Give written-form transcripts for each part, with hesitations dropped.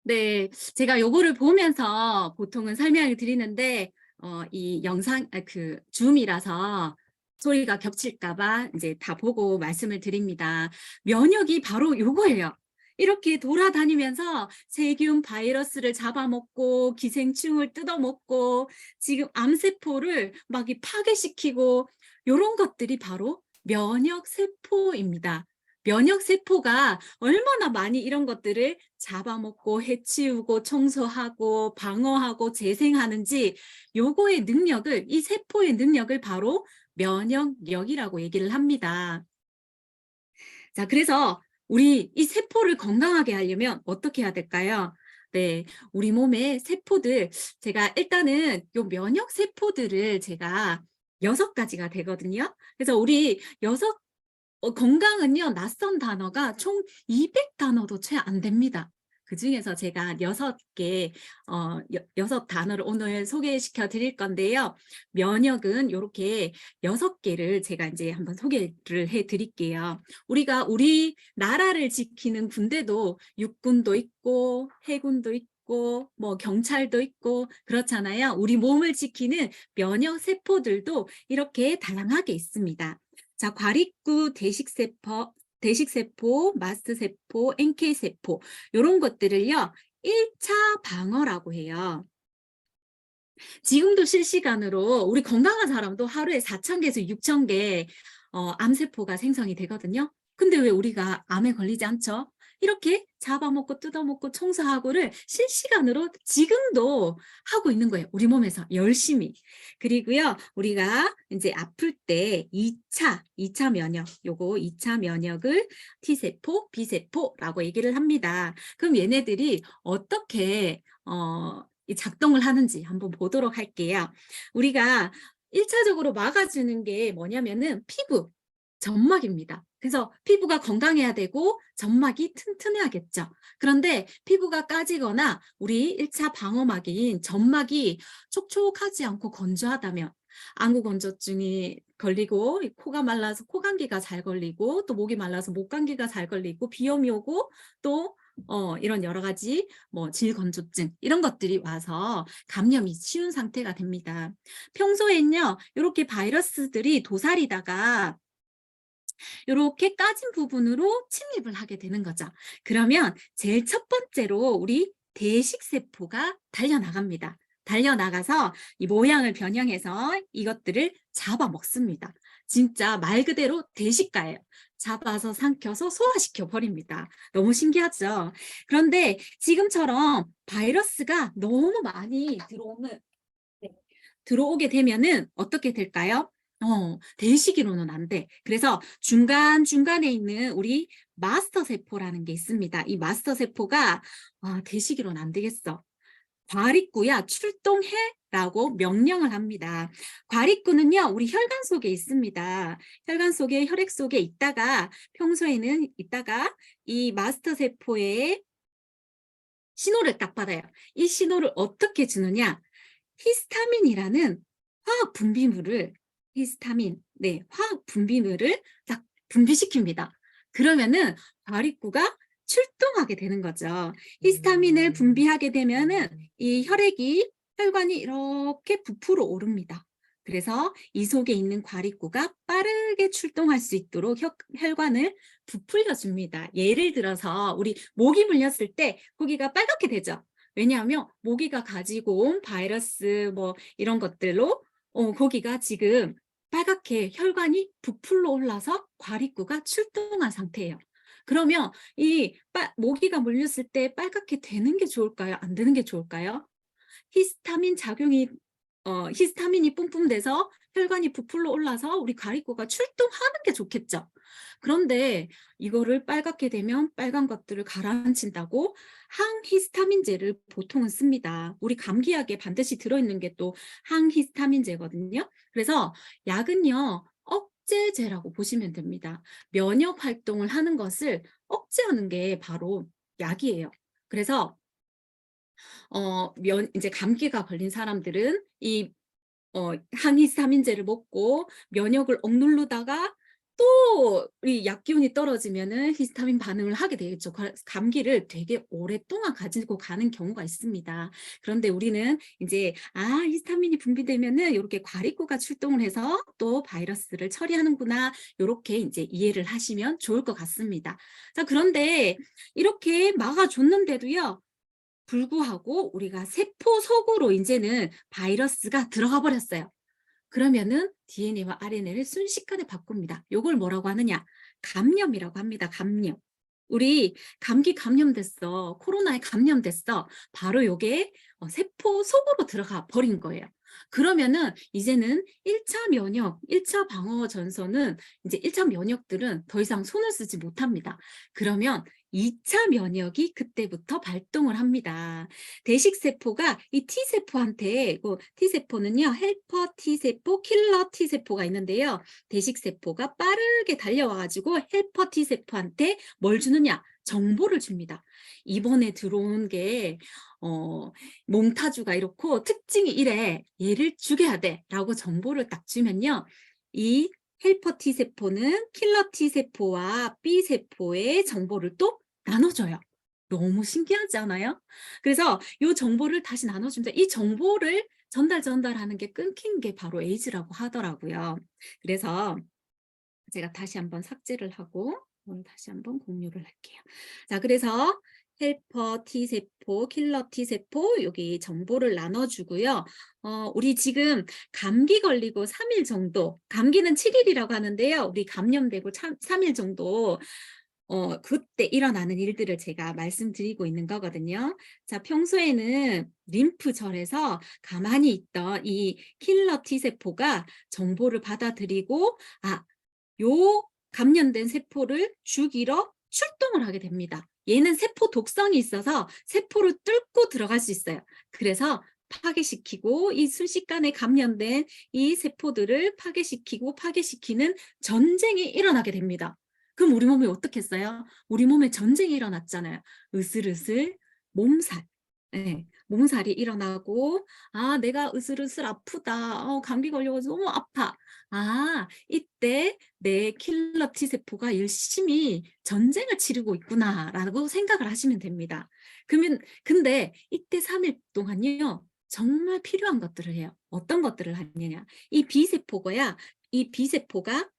네, 제가 요거를 보면서 보통은 설명을 드리는데 이 영상 그 줌이라서 소리가 겹칠까 봐 이제 다 보고 말씀을 드립니다. 면역이 바로 요거예요. 이렇게 돌아다니면서 세균, 바이러스를 잡아먹고 기생충을 뜯어먹고 지금 암세포를 막 이 파괴시키고 요런 것들이 바로 면역 세포입니다. 면역 세포가 얼마나 많이 이런 것들을 잡아먹고 해치우고 청소하고 방어하고 재생하는지 요거의 능력을 이 세포의 능력을 바로 면역력이라고 얘기를 합니다. 자, 그래서 우리 이 세포를 건강하게 하려면 어떻게 해야 될까요? 네, 우리 몸의 세포들 제가 일단은 요 면역 세포들을 제가 6가지가 되거든요. 그래서 우리 여섯 건강은요, 낯선 단어가 총 200단어도 채 안 됩니다. 그중에서 제가 6개, 6단어를 오늘 소개시켜 드릴 건데요. 면역은 요렇게 6개를 제가 이제 한번 소개를 해 드릴게요. 우리가 우리나라를 지키는 군대도 육군도 있고, 해군도 있고, 뭐 경찰도 있고, 그렇잖아요. 우리 몸을 지키는 면역 세포들도 이렇게 다양하게 있습니다. 자, 과립구, 대식세포, 마스트세포, NK세포 이런 것들을요. 1차 방어라고 해요. 지금도 실시간으로 우리 건강한 사람도 하루에 4,000개에서 6,000개 암세포가 생성이 되거든요. 근데 왜 우리가 암에 걸리지 않죠? 이렇게 잡아먹고 뜯어먹고 청소하고를 실시간으로 지금도 하고 있는 거예요. 우리 몸에서 열심히. 그리고요, 우리가 이제 아플 때 2차 면역, 요거 2차 면역을 T세포, B세포라고 얘기를 합니다. 그럼 얘네들이 어떻게 이 작동을 하는지 한번 보도록 할게요. 우리가 1차적으로 막아주는 게 뭐냐면은 피부, 점막입니다. 그래서 피부가 건강해야 되고 점막이 튼튼해야겠죠. 그런데 피부가 까지거나 우리 1차 방어막인 점막이 촉촉하지 않고 건조하다면 안구 건조증이 걸리고 코가 말라서 코감기가 잘 걸리고 또 목이 말라서 목감기가 잘 걸리고 비염이 오고 또 이런 여러 가지 뭐 질건조증 이런 것들이 와서 감염이 쉬운 상태가 됩니다. 평소엔요, 이렇게 바이러스들이 도사리다가 이렇게 까진 부분으로 침입을 하게 되는 거죠. 그러면 제일 첫 번째로 우리 대식세포가 달려나갑니다. 달려나가서 이 모양을 변형해서 이것들을 잡아먹습니다. 진짜 말 그대로 대식가예요. 잡아서 삼켜서 소화시켜 버립니다. 너무 신기하죠? 그런데 지금처럼 바이러스가 너무 많이 네, 들어오게 되면은 어떻게 될까요? 대시기로는 안 돼. 그래서 중간중간에 있는 우리 마스터 세포라는 게 있습니다. 이 마스터 세포가 대시기로는 안 되겠어. 과립구야 출동해 라고 명령을 합니다. 과립구는요, 우리 혈관 속에 있습니다. 혈관 속에 혈액 속에 있다가 평소에는 있다가 이 마스터 세포의 신호를 딱 받아요. 이 신호를 어떻게 주느냐? 히스타민이라는 화학 분비물을 네, 화학 분비물을 딱 분비시킵니다. 그러면은 과립구가 출동하게 되는 거죠. 히스타민을 분비하게 되면은 이 혈관이 이렇게 부풀어 오릅니다. 그래서 이 속에 있는 과립구가 빠르게 출동할 수 있도록 혈관을 부풀려 줍니다. 예를 들어서 우리 모기 물렸을 때 거기가 빨갛게 되죠. 왜냐하면 모기가 가지고 온 바이러스 뭐 이런 것들로 거기가 지금 빨갛게 혈관이 부풀러 올라서 과립구가 출동한 상태예요. 그러면 이 모기가 물렸을 때 빨갛게 되는 게 좋을까요? 안 되는 게 좋을까요? 히스타민 작용이 히스타민이 뿜뿜돼서 혈관이 부풀러 올라서 우리 과립구가 출동하는 게 좋겠죠. 그런데 이거를 빨갛게 되면 빨간 것들을 가라앉힌다고 항히스타민제를 보통은 씁니다. 우리 감기약에 반드시 들어있는 게 또 항히스타민제거든요. 그래서 약은요, 억제제라고 보시면 됩니다. 면역 활동을 하는 것을 억제하는 게 바로 약이에요. 그래서 이제 감기가 걸린 사람들은 이 항히스타민제를 먹고 면역을 억누르다가 또 이 약 기운이 떨어지면은 히스타민 반응을 하게 되겠죠. 감기를 되게 오랫동안 가지고 가는 경우가 있습니다. 그런데 우리는 이제 히스타민이 분비되면은 요렇게 과립구가 출동을 해서 또 바이러스를 처리하는구나. 요렇게 이제 이해를 하시면 좋을 것 같습니다. 자, 그런데 이렇게 막아줬는데도요. 불구하고 우리가 세포 속으로 이제는 바이러스가 들어가 버렸어요. 그러면은 DNA와 RNA를 순식간에 바꿉니다. 요걸 뭐라고 하느냐? 감염이라고 합니다. 감염. 우리 감기 감염됐어. 코로나에 감염됐어. 바로 요게 세포 속으로 들어가 버린 거예요. 그러면은 이제는 1차 면역, 1차 방어 전선은 이제 1차 면역들은 더 이상 손을 쓰지 못합니다. 그러면 2차 면역이 그때부터 발동을 합니다. 대식세포가 이 T세포한테, T세포는요, 헬퍼 T세포, 킬러 T세포가 있는데요. 대식세포가 빠르게 달려와가지고 헬퍼 T세포한테 뭘 주느냐? 정보를 줍니다. 이번에 들어온 게, 몽타주가 이렇고 특징이 이래. 얘를 죽여야 돼. 라고 정보를 딱 주면요. 이 헬퍼 T세포는 킬러 T세포와 B세포의 정보를 또 나눠줘요. 너무 신기하지 않아요? 그래서 이 정보를 다시 나눠줍니다. 이 정보를 전달하는 게 끊긴 게 바로 에이즈라고 하더라고요. 그래서 제가 다시 한번 삭제를 하고 오늘 다시 한번 공유를 할게요. 자, 그래서 헬퍼 T세포, 킬러 T세포 여기 정보를 나눠주고요. 우리 지금 감기 걸리고 3일 정도, 감기는 7일이라고 하는데요. 우리 감염되고 3일 정도 그때 일어나는 일들을 제가 말씀드리고 있는 거거든요. 자, 평소에는 림프절에서 가만히 있던 이 킬러 T세포가 정보를 받아들이고, 요 감염된 세포를 죽이러 출동을 하게 됩니다. 얘는 세포 독성이 있어서 세포를 뚫고 들어갈 수 있어요. 그래서 파괴시키고 이 순식간에 감염된 이 세포들을 파괴시키는 전쟁이 일어나게 됩니다. 그럼 우리 몸이 어떻겠어요? 우리 몸에 전쟁이 일어났잖아요. 으슬으슬 몸살. 네, 몸살이 일어나고 내가 으슬으슬 아프다. 감기 걸려가지고 너무 아파. 이때 내 킬러 T세포가 열심히 전쟁을 치르고 있구나라고 생각을 하시면 됩니다. 근데 이때 3일 동안요. 정말 필요한 것들을 해요. 어떤 것들을 하느냐. 이 B세포가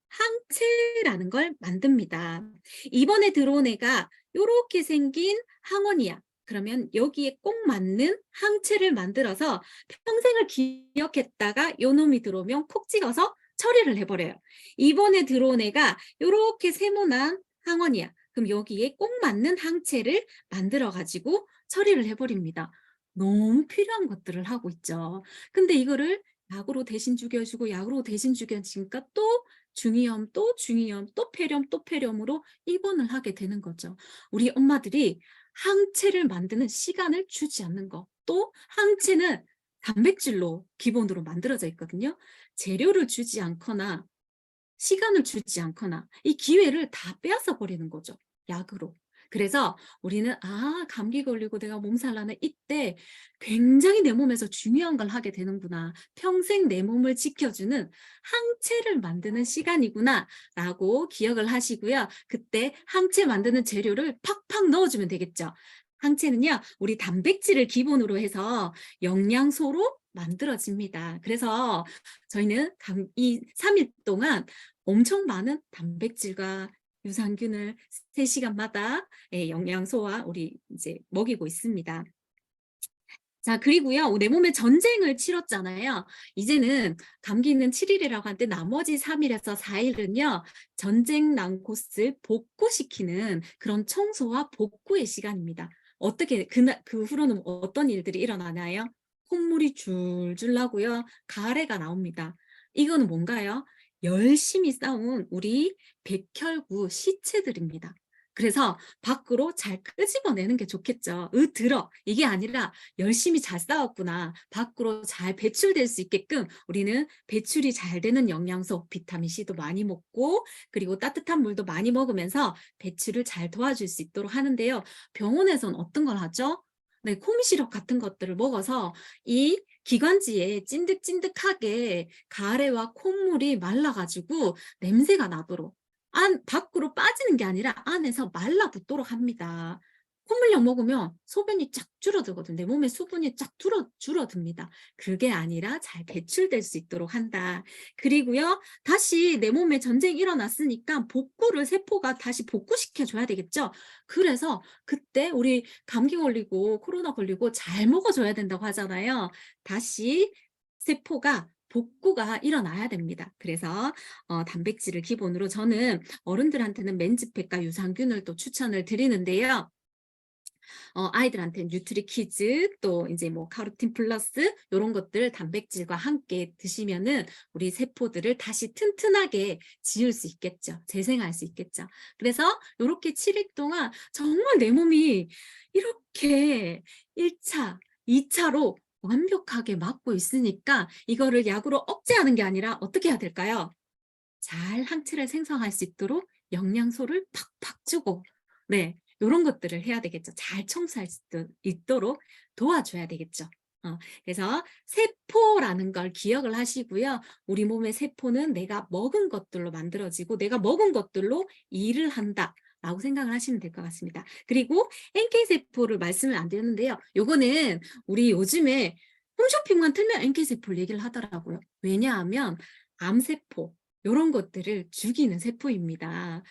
항체라는 걸 만듭니다. 이번에 들어온 애가 이렇게 생긴 항원이야. 그러면 여기에 꼭 맞는 항체를 만들어서 평생을 기억했다가 요 놈이 들어오면 콕 찍어서 처리를 해버려요. 이번에 들어온 애가 이렇게 세모난 항원이야. 그럼 여기에 꼭 맞는 항체를 만들어가지고 처리를 해버립니다. 너무 필요한 것들을 하고 있죠. 근데 이거를 약으로 대신 죽여주고 약으로 대신 죽여주니까 또 중이염, 또 중이염, 또 폐렴, 또 폐렴으로 입원을 하게 되는 거죠. 우리 엄마들이 항체를 만드는 시간을 주지 않는 거. 또 항체는 단백질로 기본으로 만들어져 있거든요. 재료를 주지 않거나 시간을 주지 않거나 이 기회를 다 빼앗아 버리는 거죠. 약으로. 그래서 우리는 감기 걸리고 내가 몸살 나는 이때 굉장히 내 몸에서 중요한 걸 하게 되는구나. 평생 내 몸을 지켜주는 항체를 만드는 시간이구나 라고 기억을 하시고요. 그때 항체 만드는 재료를 팍팍 넣어주면 되겠죠. 항체는요, 우리 단백질을 기본으로 해서 영양소로 만들어집니다. 그래서 저희는 이 3일 동안 엄청 많은 단백질과 유산균을 3시간마다 영양소와 우리 이제 먹이고 있습니다. 자, 그리고요, 내 몸에 전쟁을 치렀잖아요. 이제는 감기는 7일이라고 하는데 나머지 3일에서 4일은요, 전쟁 난 곳을 복구시키는 그런 청소와 복구의 시간입니다. 어떻게, 그 후로는 어떤 일들이 일어나나요? 콧물이 줄줄 나고요, 가래가 나옵니다. 이거는 뭔가요? 열심히 싸운 우리 백혈구 시체들입니다. 그래서 밖으로 잘 끄집어내는 게 좋겠죠. 들어. 이게 아니라 열심히 잘 싸웠구나. 밖으로 잘 배출될 수 있게끔 우리는 배출이 잘 되는 영양소, 비타민C도 많이 먹고 그리고 따뜻한 물도 많이 먹으면서 배출을 잘 도와줄 수 있도록 하는데요. 병원에서는 어떤 걸 하죠? 네, 콩시럽 같은 것들을 먹어서 이 기관지에 찐득찐득하게 가래와 콧물이 말라가지고 냄새가 나도록 밖으로 빠지는 게 아니라 안에서 말라붙도록 합니다. 콧물약 먹으면 소변이 쫙 줄어들거든요. 내 몸에 수분이 쫙 줄어듭니다. 그게 아니라 잘 배출될 수 있도록 한다. 그리고요, 다시 내 몸에 전쟁이 일어났으니까 복구를 세포가 다시 복구시켜 줘야 되겠죠. 그래서 그때 우리 감기 걸리고 코로나 걸리고 잘 먹어줘야 된다고 하잖아요. 다시 세포가 복구가 일어나야 됩니다. 그래서 단백질을 기본으로 저는 어른들한테는 맨즈팩과 유산균을 또 추천을 드리는데요. 아이들한테는 뉴트리키즈 또 이제 뭐 카로틴 플러스 요런 것들 단백질과 함께 드시면은 우리 세포들을 다시 튼튼하게 지을 수 있겠죠. 재생할 수 있겠죠. 그래서 요렇게 7일 동안 정말 내 몸이 이렇게 1차, 2차로 완벽하게 막고 있으니까 이거를 약으로 억제하는 게 아니라 어떻게 해야 될까요? 잘 항체를 생성할 수 있도록 영양소를 팍팍 주고, 네, 요런 것들을 해야 되겠죠. 잘 청소할 수 있도록 도와줘야 되겠죠. 그래서 세포라는 걸 기억을 하시고요. 우리 몸의 세포는 내가 먹은 것들로 만들어지고 내가 먹은 것들로 일을 한다. 라고 생각을 하시면 될 것 같습니다. 그리고 NK세포를 말씀을 안 드렸는데요. 요거는 우리 요즘에 홈쇼핑만 틀면 NK세포를 얘기를 하더라고요. 왜냐하면 암세포, 요런 것들을 죽이는 세포입니다.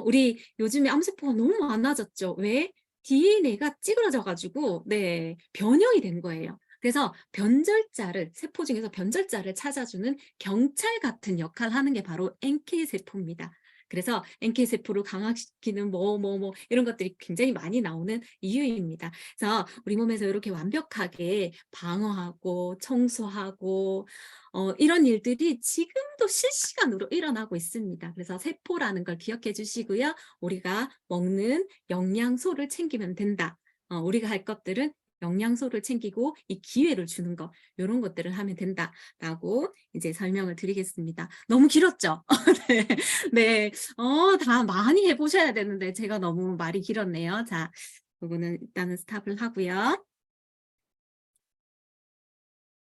우리 요즘에 암세포가 너무 많아졌죠. 왜? DNA가 찌그러져 가지고 네, 변형이 된 거예요. 그래서 변절자를 세포 중에서 변절자를 찾아주는 경찰 같은 역할을 하는 게 바로 NK세포입니다. 그래서 NK세포를 강화시키는 이런 것들이 굉장히 많이 나오는 이유입니다. 그래서 우리 몸에서 이렇게 완벽하게 방어하고 청소하고 이런 일들이 지금도 실시간으로 일어나고 있습니다. 그래서 세포라는 걸 기억해 주시고요. 우리가 먹는 영양소를 챙기면 된다. 우리가 할 것들은 영양소를 챙기고 이 기회를 주는 것, 이런 것들을 하면 된다라고 이제 설명을 드리겠습니다. 너무 길었죠? 네. 네. 다 많이 해보셔야 되는데 제가 너무 말이 길었네요. 자, 이거는 일단은 스탑을 하고요.